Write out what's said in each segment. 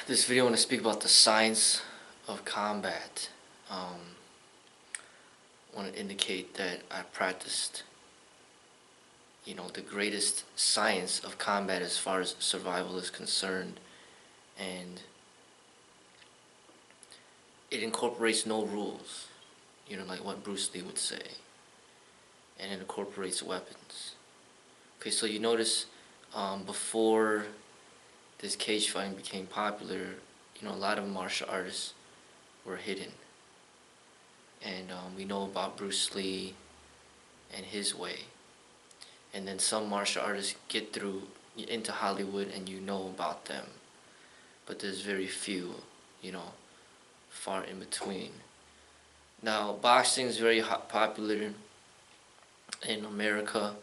This video I want to speak about the science of combat. I want to indicate that I practiced, the greatest science of combat as far as survival is concerned, and it incorporates no rules, like what Bruce Lee would say, and it incorporates weapons. Okay, so you notice before this cage fighting became popular, a lot of martial artists were hidden. And we know about Bruce Lee and his way. And then some martial artists get through into Hollywood and you know about them. But there's very few, far in between. Now, boxing is very popular in America,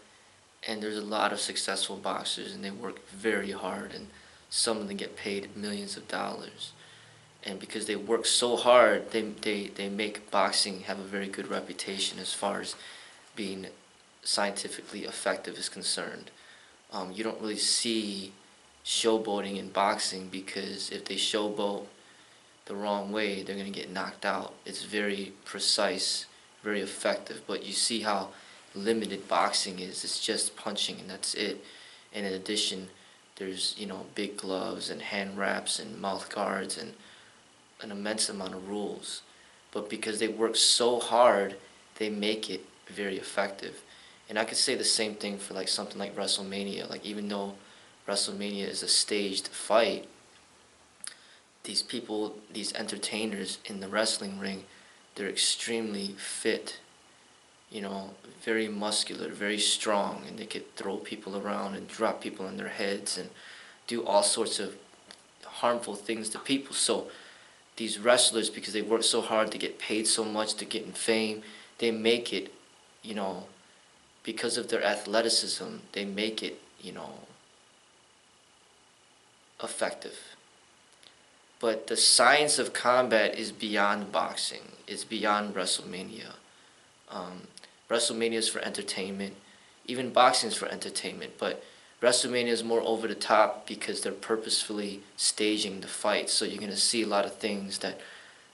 and there's a lot of successful boxers, and they work very hard, and some of them get paid millions of dollars. And because they work so hard, they make boxing have a very good reputation as far as being scientifically effective is concerned. You don't really see showboating in boxing, because if they showboat the wrong way, they're going to get knocked out. It's very precise, very effective, but you see how limited boxing is. It's just punching and that's it. And in addition, there's big gloves and hand wraps and mouth guards and an immense amount of rules. But because they work so hard, they make it very effective. And I could say the same thing for something like WrestleMania. Even though WrestleMania is a staged fight, these people, these entertainers in the wrestling ring, they're extremely fit, very muscular, very strong, and they could throw people around and drop people on their heads and do all sorts of harmful things to people. So these wrestlers, because they work so hard to get paid so much, to get in fame, they make it, because of their athleticism, they make it, effective. But the science of combat is beyond boxing. It's beyond WrestleMania. WrestleMania is for entertainment. Even boxing is for entertainment. But WrestleMania is more over the top because they're purposefully staging the fight. So you're going to see a lot of things that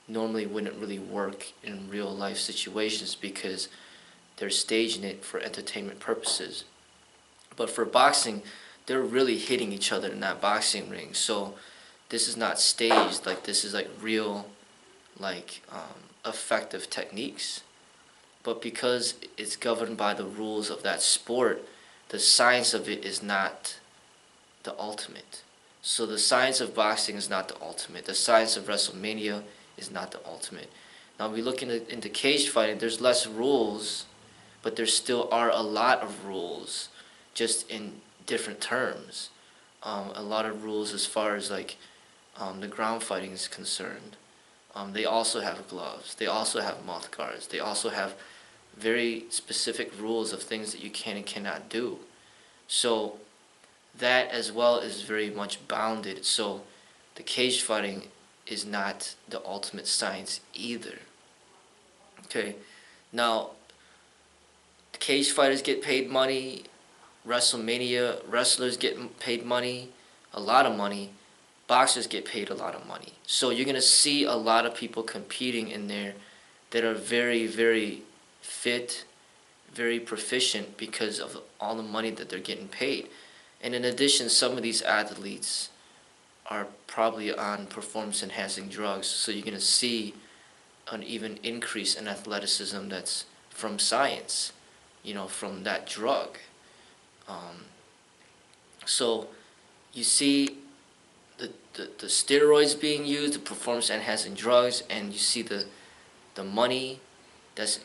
normally wouldn't really work in real life situations, because they're staging it for entertainment purposes. But for boxing, they're really hitting each other in that boxing ring. So this is not staged. This is real, effective techniques. But because it's governed by the rules of that sport, the science of it is not the ultimate. So the science of boxing is not the ultimate. The science of WrestleMania is not the ultimate. Now we look into cage fighting, there's less rules, but there still are a lot of rules, just in different terms. A lot of rules as far as the ground fighting is concerned. They also have gloves. They also have mouth guards. They also have very specific rules of things that you can and cannot do. So that as well is very much bounded. So the cage fighting is not the ultimate science either. Okay, now the cage fighters get paid money. WrestleMania wrestlers get paid money, a lot of money. Boxers get paid a lot of money. So you're going to see a lot of people competing in there that are very, very fit, very proficient, because of all the money that they're getting paid. And in addition, some of these athletes are probably on performance-enhancing drugs. So you're going to see an even increase in athleticism that's from science, from that drug. So you see the steroids being used, the performance enhancing drugs, and you see the money that's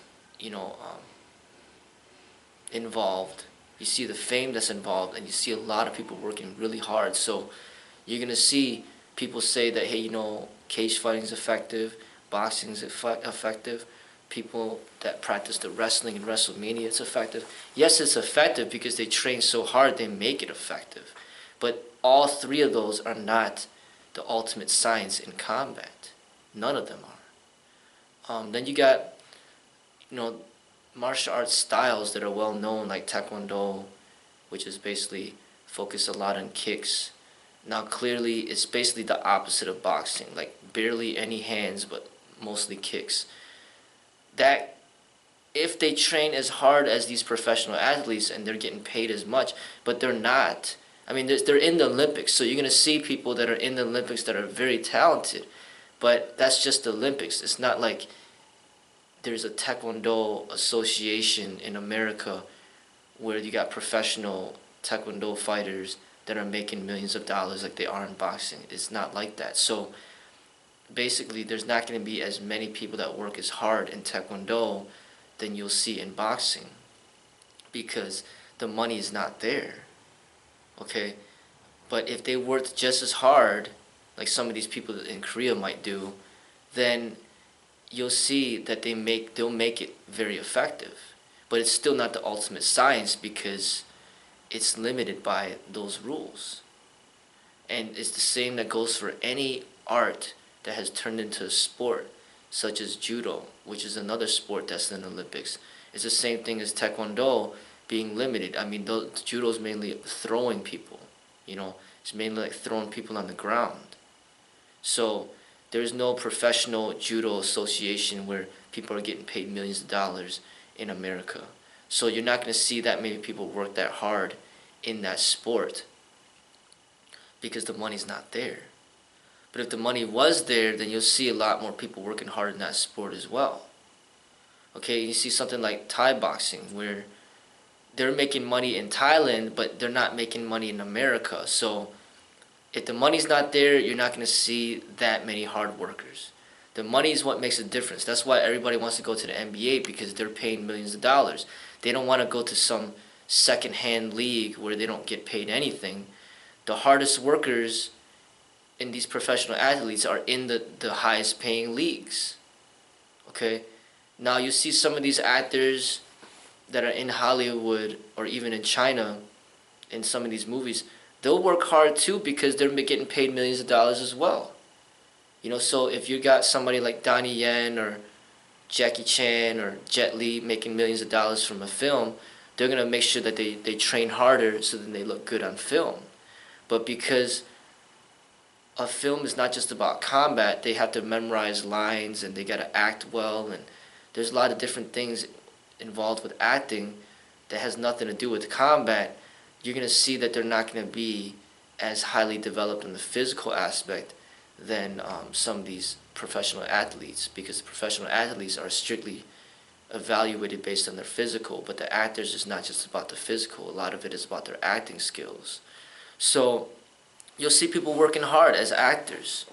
involved. You see the fame that's involved, and you see a lot of people working really hard. So you're gonna see people say that, hey, cage fighting is effective, boxing is effective. People that practice the wrestling and WrestleMania, it's effective. Yes, it's effective because they train so hard, they make it effective. But all three of those are not the ultimate science in combat. None of them are. Then you got, martial arts styles that are well known, like Taekwondo, which is basically focused a lot on kicks. Now clearly it's basically the opposite of boxing, like barely any hands but mostly kicks. That if they train as hard as these professional athletes and they're getting paid as much, but they're not. I mean, they're in the Olympics, so you're going to see people that are in the Olympics that are very talented, but that's just the Olympics. It's not like there's a Taekwondo association in America where you got professional Taekwondo fighters that are making millions of dollars like they are in boxing. It's not like that. So basically, there's not going to be as many people that work as hard in Taekwondo than you'll see in boxing because the money is not there. Okay? But if they worked just as hard, like some of these people in Korea might do, then you'll see that they'll make it very effective. But it's still not the ultimate science because it's limited by those rules. And it's the same that goes for any art that has turned into a sport, such as judo, which is another sport that's in the Olympics. It's the same thing as taekwondo being limited. I mean, judo is mainly throwing people. It's mainly like throwing people on the ground. So there's no professional judo association where people are getting paid millions of dollars in America. So you're not going to see that many people work that hard in that sport because the money's not there. But if the money was there, then you'll see a lot more people working hard in that sport as well. Okay, you see something like Thai boxing where they're making money in Thailand, but they're not making money in America. So if the money's not there, you're not going to see that many hard workers. The money is what makes a difference. That's why everybody wants to go to the NBA because they're paying millions of dollars. They don't want to go to some second-hand league where they don't get paid anything. The hardest workers in these professional athletes are in the highest paying leagues. Okay? Now you see some of these actors that are in Hollywood or even in China in some of these movies, they'll work hard too because they're getting paid millions of dollars as well. So if you got somebody like Donnie Yen or Jackie Chan or Jet Li making millions of dollars from a film, they're going to make sure that they train harder so that they look good on film. But because a film is not just about combat, they have to memorize lines and they got to act well, and there's a lot of different things involved with acting that has nothing to do with combat. You're going to see that they're not going to be as highly developed in the physical aspect than some of these professional athletes, because the professional athletes are strictly evaluated based on their physical, but the actors is not just about the physical. A lot of it is about their acting skills. So you'll see people working hard as actors,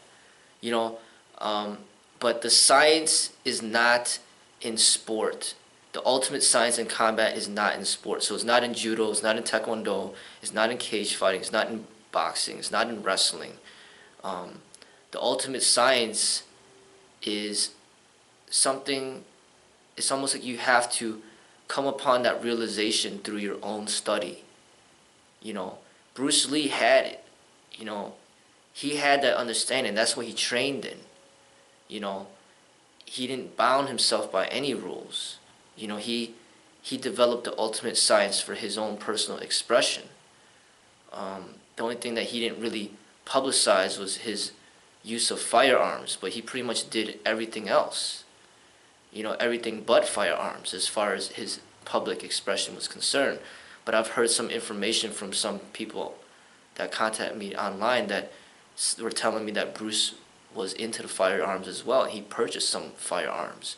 but the science is not in sport. The ultimate science in combat is not in sport. So it's not in judo, it's not in taekwondo, it's not in cage fighting, it's not in boxing, it's not in wrestling. The ultimate science is something, it's almost like you have to come upon that realization through your own study. Bruce Lee had it. He had that understanding. That's what he trained in. He didn't bound himself by any rules. He developed the ultimate science for his own personal expression. The only thing that he didn't really publicize was his use of firearms, but he pretty much did everything else. Everything but firearms as far as his public expression was concerned. But I've heard some information from some people that contact me online that were telling me that Bruce was into the firearms as well. He purchased some firearms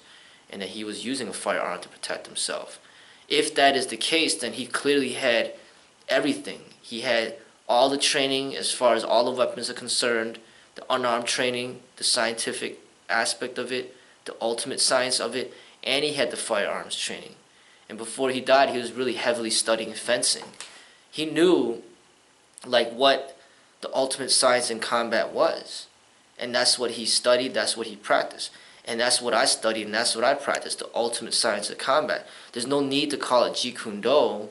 and that he was using a firearm to protect himself. If that is the case, then he clearly had everything. He had all the training as far as all the weapons are concerned, the unarmed training, the scientific aspect of it, the ultimate science of it, and he had the firearms training. And before he died, he was really heavily studying fencing. He knew what the ultimate science in combat was. And that's what he studied, that's what he practiced. And that's what I studied, and that's what I practiced, the ultimate science of combat. There's no need to call it Jeet Kune Do.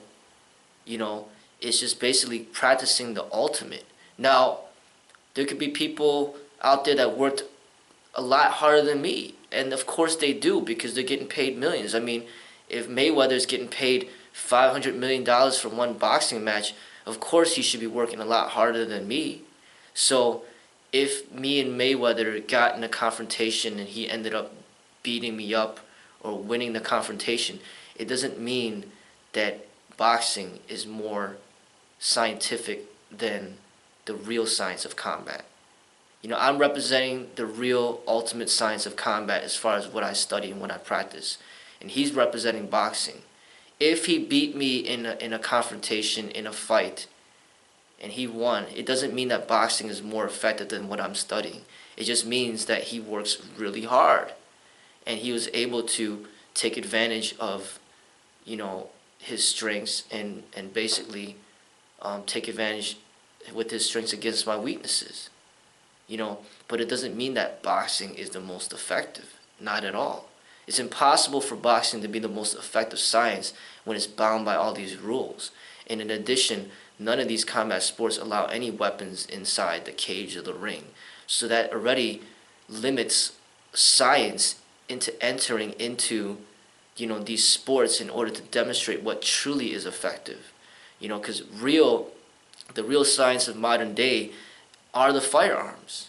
It's just basically practicing the ultimate. Now, there could be people out there that worked a lot harder than me. And of course they do, because they're getting paid millions. I mean, if Mayweather's getting paid $500 million for one boxing match, of course he should be working a lot harder than me. So if me and Mayweather got in a confrontation and he ended up beating me up or winning the confrontation, it doesn't mean that boxing is more scientific than the real science of combat. You know, I'm representing the real ultimate science of combat as far as what I study and what I practice. And he's representing boxing. If he beat me in a confrontation, in a fight, and he won, it doesn't mean that boxing is more effective than what I'm studying. It just means that he works really hard. And he was able to take advantage of, you know, his strengths and basically take advantage with his strengths against my weaknesses. You know, but it doesn't mean that boxing is the most effective. Not at all. It's impossible for boxing to be the most effective science when it's bound by all these rules. And in addition, none of these combat sports allow any weapons inside the cage of the ring. So that already limits science into entering into, you know, these sports in order to demonstrate what truly is effective. You know, because the real science of modern day are the firearms.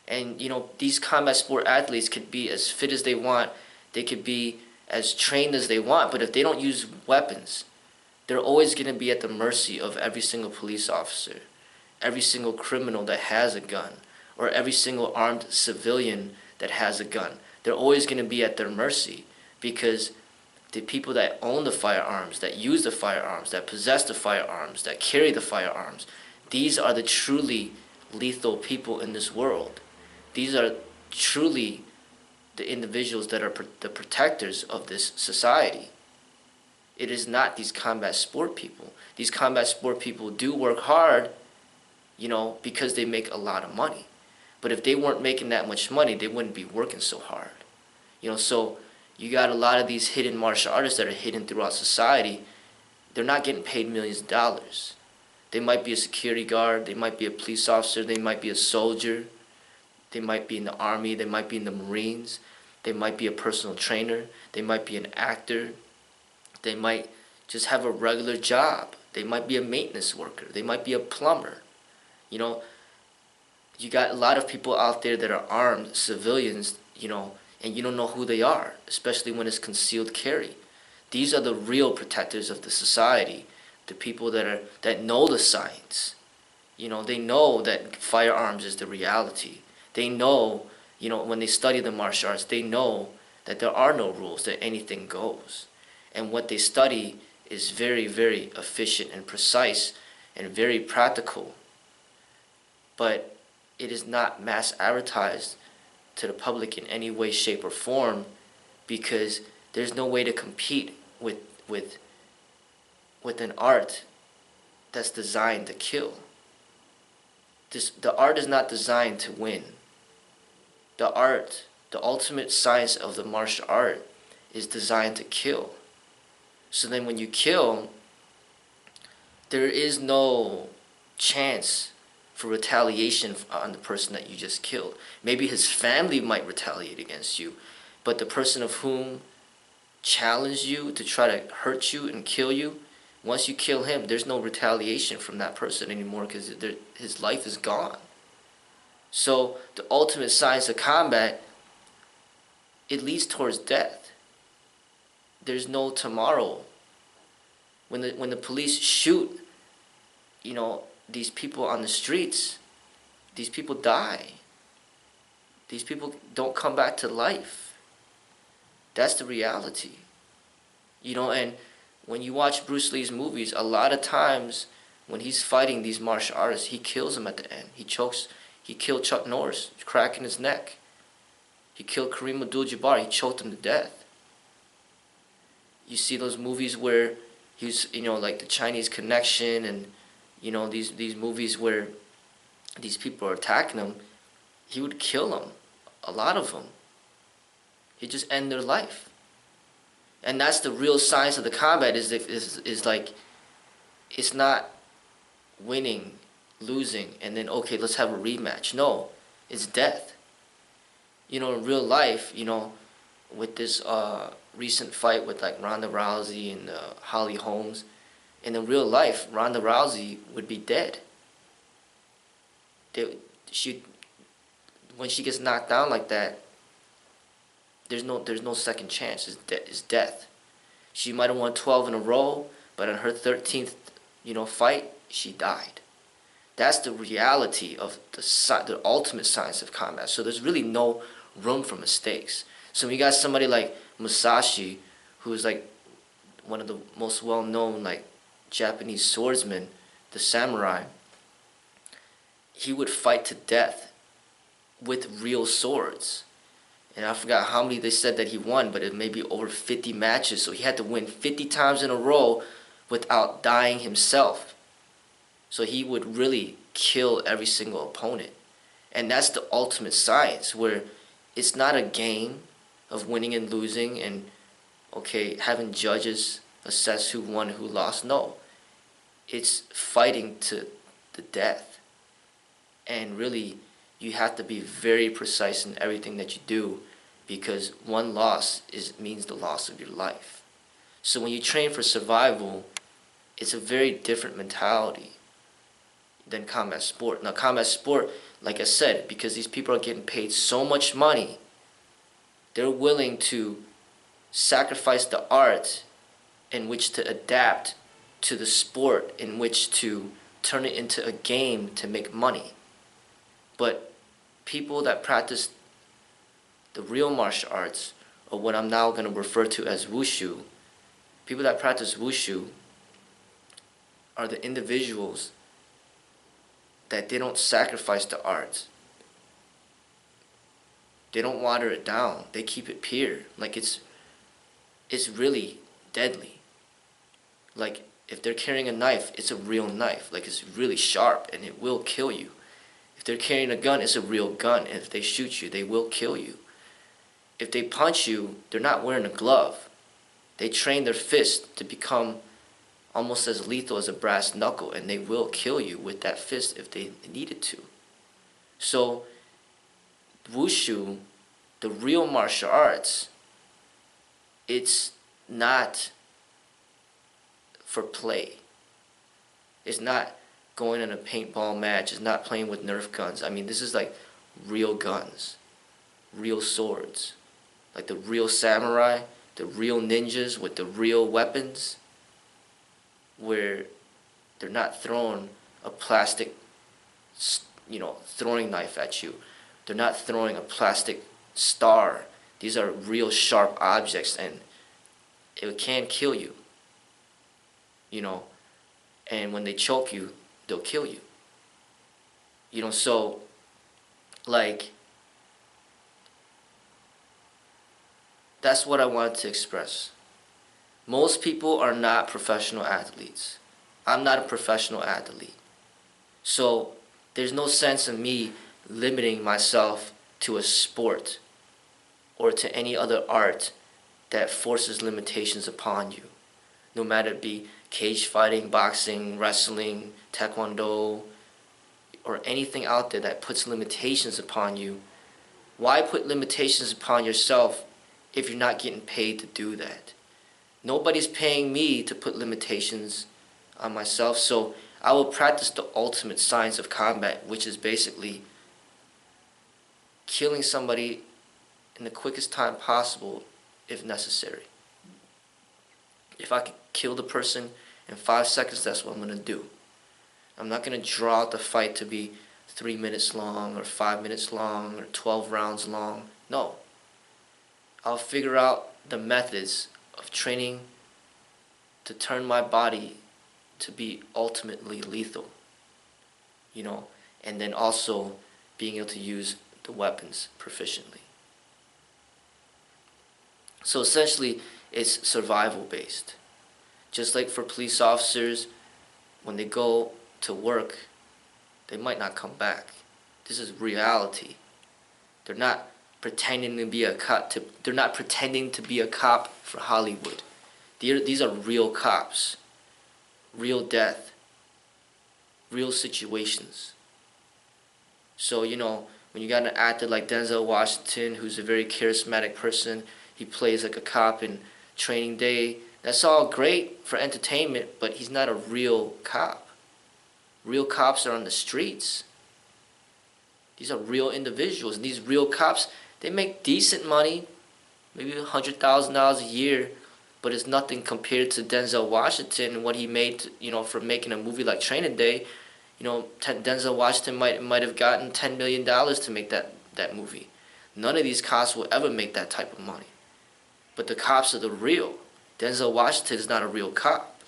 And, you know, these combat sport athletes could be as fit as they want. They could be as trained as they want. But if they don't use weapons, they're always going to be at the mercy of every single police officer, every single criminal that has a gun, or every single armed civilian that has a gun. They're always going to be at their mercy because the people that own the firearms, that use the firearms, that possess the firearms, that carry the firearms, these are the truly lethal people in this world. These are truly the individuals that are the protectors of this society. It is not these combat sport people. These combat sport people do work hard, you know, because they make a lot of money. But if they weren't making that much money, they wouldn't be working so hard. You know, so you got a lot of these hidden martial artists that are hidden throughout society. They're not getting paid millions of dollars. They might be a security guard, they might be a police officer, they might be a soldier, they might be in the army, they might be in the Marines, they might be a personal trainer, they might be an actor, they might just have a regular job, they might be a maintenance worker, they might be a plumber. You know, you got a lot of people out there that are armed, civilians, you know, and you don't know who they are, especially when it's concealed carry. These are the real protectors of the society. The people that know the science. You know, they know that firearms is the reality. They know, you know, when they study the martial arts, they know that there are no rules, that anything goes. And what they study is very, very efficient and precise and very practical. But it is not mass advertised to the public in any way, shape, or form because there's no way to compete with an art that's designed to kill. The art is not designed to win. The art, the ultimate science of the martial art is designed to kill. So then when you kill, there is no chance for retaliation on the person that you just killed. Maybe his family might retaliate against you, but the person of whom challenged you to try to hurt you and kill you, once you kill him, there's no retaliation from that person anymore because his life is gone. So the ultimate science of combat, it leads towards death. There's no tomorrow. When the police shoot, you know, these people on the streets, these people die. These people don't come back to life. That's the reality. You know, and when you watch Bruce Lee's movies, a lot of times when he's fighting these martial artists, he kills them at the end. He killed Chuck Norris, cracking his neck. He killed Kareem Abdul-Jabbar, he choked him to death. You see those movies where he's, you know, like the Chinese Connection and, you know, these movies where these people are attacking him, he would kill them, a lot of them. He'd just end their life. And that's the real science of the combat is like, it's not winning, losing, and then, okay, let's have a rematch. No, it's death. You know, in real life, you know, with this recent fight with like Ronda Rousey and Holly Holmes, in the real life, Ronda Rousey would be dead. she, when she gets knocked down like that, there's no second chance. It's death. She might have won 12 in a row, but on her 13th, fight, she died. That's the reality of the ultimate science of combat. So there's really no room for mistakes. So when you got somebody like Musashi, who's like one of the most well-known like Japanese swordsmen, the samurai, he would fight to death with real swords. And I forgot how many they said that he won, but it may be over 50 matches. So he had to win 50 times in a row without dying himself. So he would really kill every single opponent. And that's the ultimate science, where it's not a game of winning and losing and, okay, having judges assess who won, who lost. No. It's fighting to the death. And really, you have to be very precise in everything that you do, because one loss means the loss of your life. So when you train for survival, it's a very different mentality than combat sport. Now, combat sport, like I said, because these people are getting paid so much money, they're willing to sacrifice the art in which to adapt to the sport, in which to turn it into a game to make money. But people that practice the real martial arts, or what I'm now going to refer to as wushu, people that practice wushu are the individuals that they don't sacrifice the art. They don't water it down. They keep it pure. Like it's really deadly. Like if they're carrying a knife, it's a real knife. Like it's really sharp and it will kill you. If they're carrying a gun, it's a real gun. And if they shoot you, they will kill you. If they punch you, they're not wearing a glove. They train their fist to become almost as lethal as a brass knuckle, and they will kill you with that fist if they needed to. So, wushu, the real martial arts, it's not for play. It's not going in a paintball match. It's not playing with Nerf guns. I mean, this is like real guns, real swords. Like the real samurai, the real ninjas with the real weapons, where they're not throwing a plastic, throwing knife at you. They're not throwing a plastic star. These are real sharp objects, and it can kill you. And when they choke you, they'll kill you. So, like, that's what I wanted to express. Most people are not professional athletes. I'm not a professional athlete. So there's no sense in me limiting myself to a sport or to any other art that forces limitations upon you. No matter it be cage fighting, boxing, wrestling, taekwondo, or anything out there that puts limitations upon you. Why put limitations upon yourself if you're not getting paid to do that? Nobody's paying me to put limitations on myself, so I will practice the ultimate science of combat, which is basically killing somebody in the quickest time possible if necessary. If I could kill the person in 5 seconds, that's what I'm going to do. I'm not going to draw out the fight to be 3 minutes long or 5 minutes long or 12 rounds long. No. I'll figure out the methods of training to turn my body to be ultimately lethal, and then also being able to use the weapons proficiently. So essentially, it's survival based. Just like for police officers, when they go to work, they might not come back. This is reality. They're not pretending to be a cop. They're not pretending to be a cop for Hollywood. These are real cops, real death, real situations. So when you got an actor like Denzel Washington, who's a very charismatic person, he plays like a cop in Training Day. That's all great for entertainment, but he's not a real cop. Real cops are on the streets. These are real individuals. And these real cops, they make decent money, maybe $100,000 a year, but it's nothing compared to Denzel Washington and what he made, for making a movie like Training Day. Denzel Washington might have gotten $10 million to make that movie. None of these cops will ever make that type of money. But the cops are the real. Denzel Washington is not a real cop.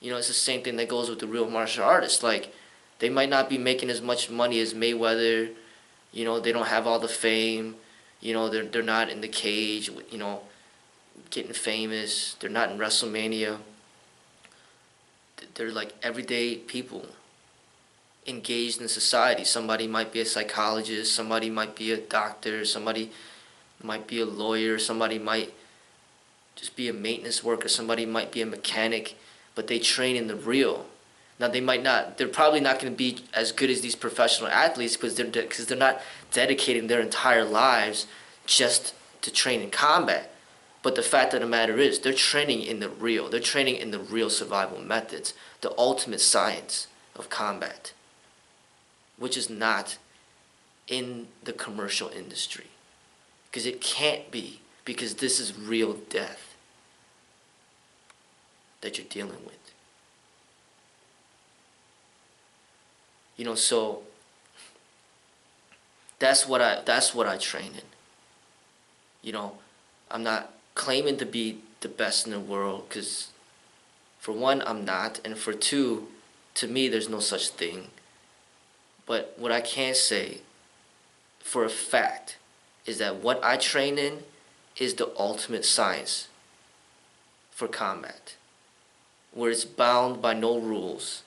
It's the same thing that goes with the real martial artists. Like, they might not be making as much money as Mayweather. They don't have all the fame. They're not in the cage, getting famous. They're not in WrestleMania. They're like everyday people engaged in society. Somebody might be a psychologist. Somebody might be a doctor. Somebody might be a lawyer. Somebody might just be a maintenance worker. Somebody might be a mechanic. But they train in the real. Now they're probably not going to be as good as these professional athletes because they're not dedicating their entire lives just to train in combat. But the fact of the matter is, they're training in the real. They're training in the real survival methods, the ultimate science of combat, which is not in the commercial industry. Because it can't be, because this is real death that you're dealing with. So that's what I train in. I'm not claiming to be the best in the world, because for one, I'm not, and for two, to me, there's no such thing. But what I can say for a fact is that what I train in is the ultimate science for combat, where it's bound by no rules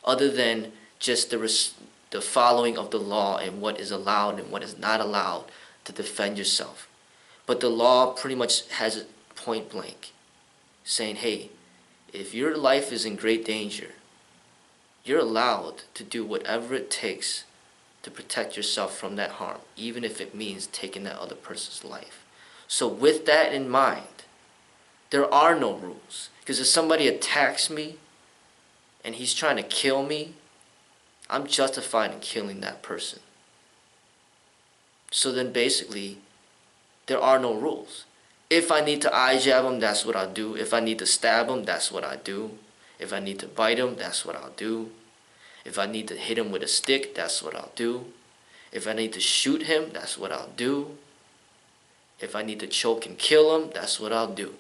other than just the following of the law and what is allowed and what is not allowed to defend yourself. But the law pretty much has it point blank, saying, hey, if your life is in great danger, you're allowed to do whatever it takes to protect yourself from that harm, even if it means taking that other person's life. So with that in mind, there are no rules. Because if somebody attacks me and he's trying to kill me, I'm justified in killing that person. So then basically, there are no rules. If I need to eye jab him, that's what I'll do. If I need to stab him, that's what I do. If I need to bite him, that's what I'll do. If I need to hit him with a stick, that's what I'll do. If I need to shoot him, that's what I'll do. If I need to choke and kill him, that's what I'll do.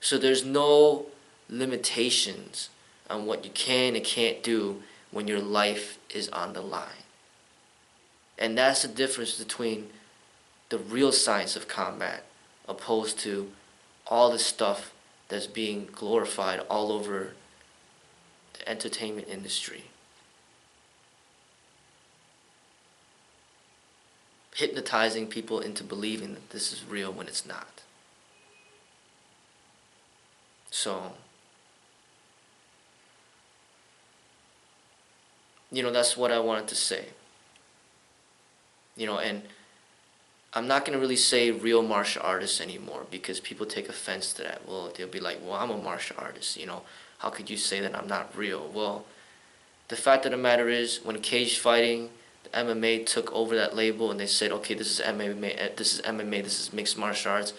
So there's no limitations on what you can and can't do when your life is on the line. And that's the difference between the real science of combat opposed to all the stuff that's being glorified all over the entertainment industry. Hypnotizing people into believing that this is real when it's not. So, that's what I wanted to say. And I'm not going to really say real martial artists anymore because people take offense to that. Well, they'll be like, well, I'm a martial artist, How could you say that I'm not real? Well, the fact of the matter is, when cage fighting, the MMA took over that label and they said, okay, this is MMA, this is mixed martial arts.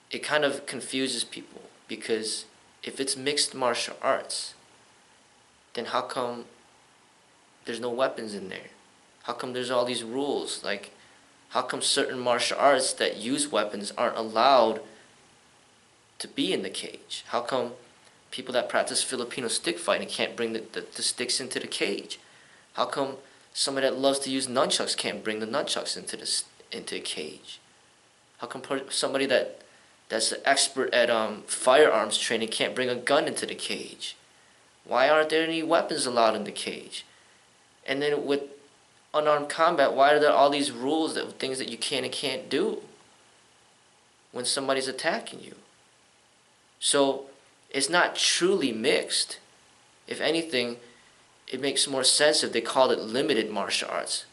It kind of confuses people because if it's mixed martial arts, then how come there's no weapons in there? How come there's all these rules? Like, how come certain martial arts that use weapons aren't allowed to be in the cage? How come people that practice Filipino stick fighting can't bring the sticks into the cage? How come somebody that loves to use nunchucks can't bring the nunchucks into a cage? How come somebody that's an expert at firearms training can't bring a gun into the cage? Why aren't there any weapons allowed in the cage? And then with unarmed combat, why are there all these rules, things that you can and can't do when somebody's attacking you? So it's not truly mixed. If anything, it makes more sense if they called it limited martial arts.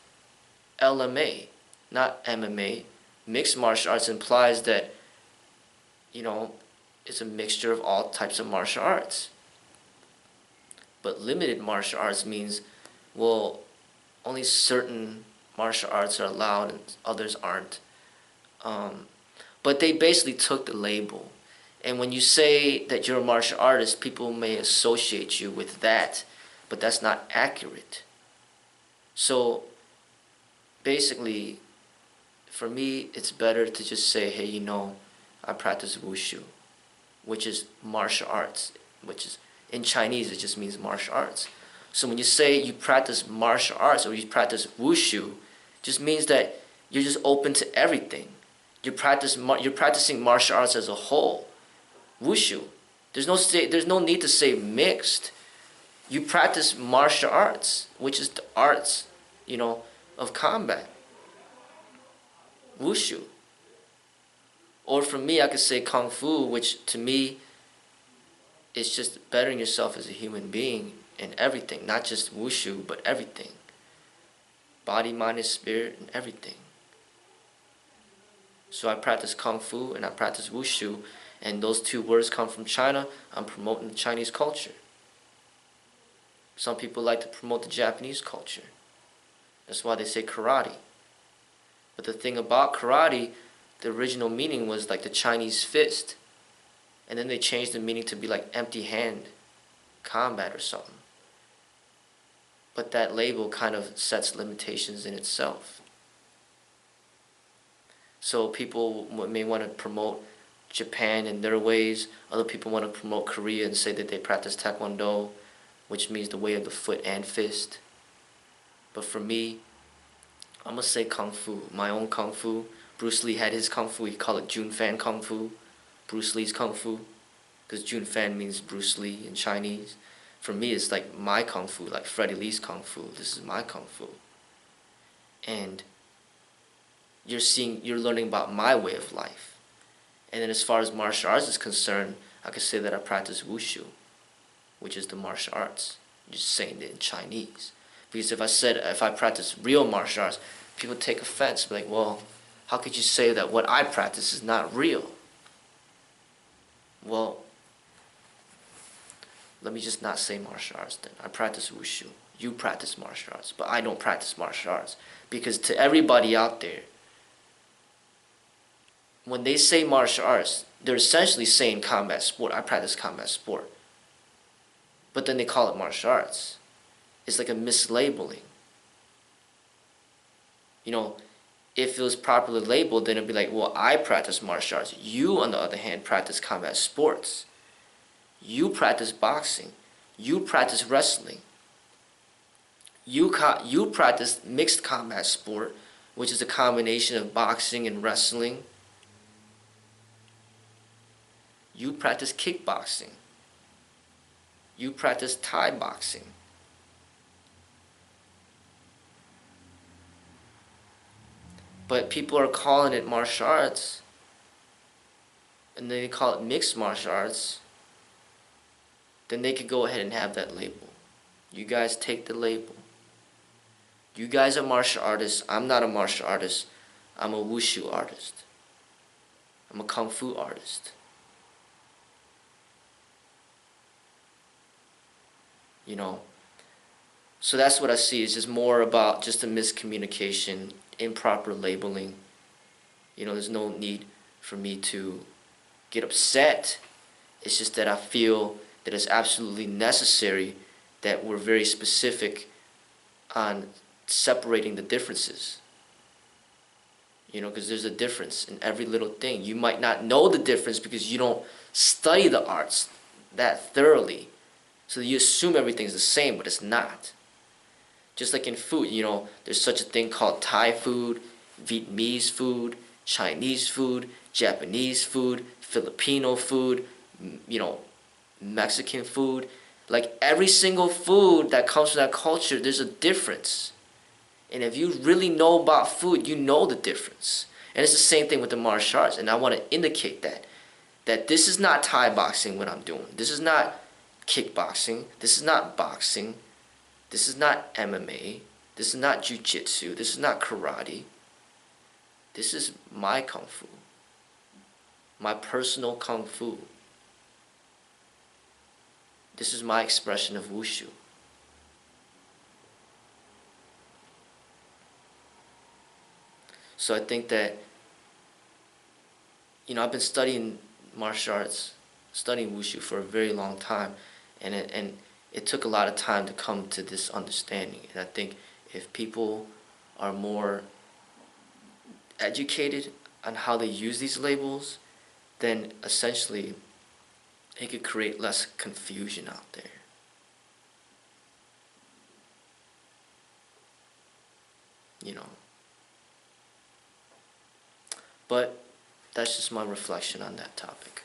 LMA, not MMA. Mixed martial arts implies that, it's a mixture of all types of martial arts. But limited martial arts means well, only certain martial arts are allowed and others aren't. But they basically took the label. And when you say that you're a martial artist, people may associate you with that, but that's not accurate. So basically, for me, it's better to just say, hey, I practice wushu, which is martial arts, which is, in Chinese, it just means martial arts. So when you say you practice martial arts or you practice wushu, it just means that you're just open to everything. You're practicing martial arts as a whole. Wushu. There's no need to say mixed. You practice martial arts, which is the arts, of combat. Wushu. Or for me, I could say kung fu, which to me is just bettering yourself as a human being in everything, not just wushu, but everything. Body, mind, and spirit, and everything. So I practice kung fu and I practice wushu, and those two words come from China. I'm promoting the Chinese culture. Some people like to promote the Japanese culture. That's why they say karate. But the thing about karate, the original meaning was like the Chinese fist. And then they changed the meaning to be like empty hand combat or something. But that label kind of sets limitations in itself. So people may want to promote Japan in their ways. Other people want to promote Korea and say that they practice Taekwondo, which means the way of the foot and fist. But for me, I'm going to say Kung Fu, my own Kung Fu. Bruce Lee had his Kung Fu. He called it Jun Fan Kung Fu. Bruce Lee's Kung Fu. Because Jun Fan means Bruce Lee in Chinese. For me, it's like my Kung Fu, like Freddie Lee's Kung Fu. This is my Kung Fu. And you're learning about my way of life. And then as far as martial arts is concerned, I could say that I practice wushu, which is the martial arts. I'm just saying it in Chinese. Because if I practice real martial arts, people take offense. Like, well, how could you say that what I practice is not real? Well, let me just not say martial arts then. I practice wushu. You practice martial arts. But I don't practice martial arts. Because to everybody out there, when they say martial arts, they're essentially saying combat sport. I practice combat sport. But then they call it martial arts. It's like a mislabeling. If it was properly labeled, then it'd be like, well, I practice martial arts. You, on the other hand, practice combat sports. You practice boxing. You practice wrestling. You practice mixed combat sport, which is a combination of boxing and wrestling. You practice kickboxing. You practice Thai boxing. But people are calling it martial arts, and they call it mixed martial arts. Then they could go ahead and have that label. You guys take the label. You guys are martial artists. I'm not a martial artist. I'm a wushu artist. I'm a kung fu artist. So that's what I see. It's just more about just a miscommunication, improper labeling. There's no need for me to get upset. It's just that I feel that it's absolutely necessary that we're very specific on separating the differences. Because there's a difference in every little thing. You might not know the difference because you don't study the arts that thoroughly. So you assume everything's the same, but it's not. Just like in food, there's such a thing called Thai food, Vietnamese food, Chinese food, Japanese food, Filipino food, Mexican food. Like every single food that comes from that culture, there's a difference. And if you really know about food, you know the difference. And it's the same thing with the martial arts. And I want to indicate that this is not Thai boxing what I'm doing. This is not kickboxing. This is not boxing. This is not MMA. This is not jiu-jitsu. This is not karate. This is my kung fu. My personal kung fu. This is my expression of wushu. So I think that, I've been studying martial arts, studying wushu for a very long time, and it took a lot of time to come to this understanding. And I think if people are more educated on how they use these labels, then essentially it could create less confusion out there. But that's just my reflection on that topic.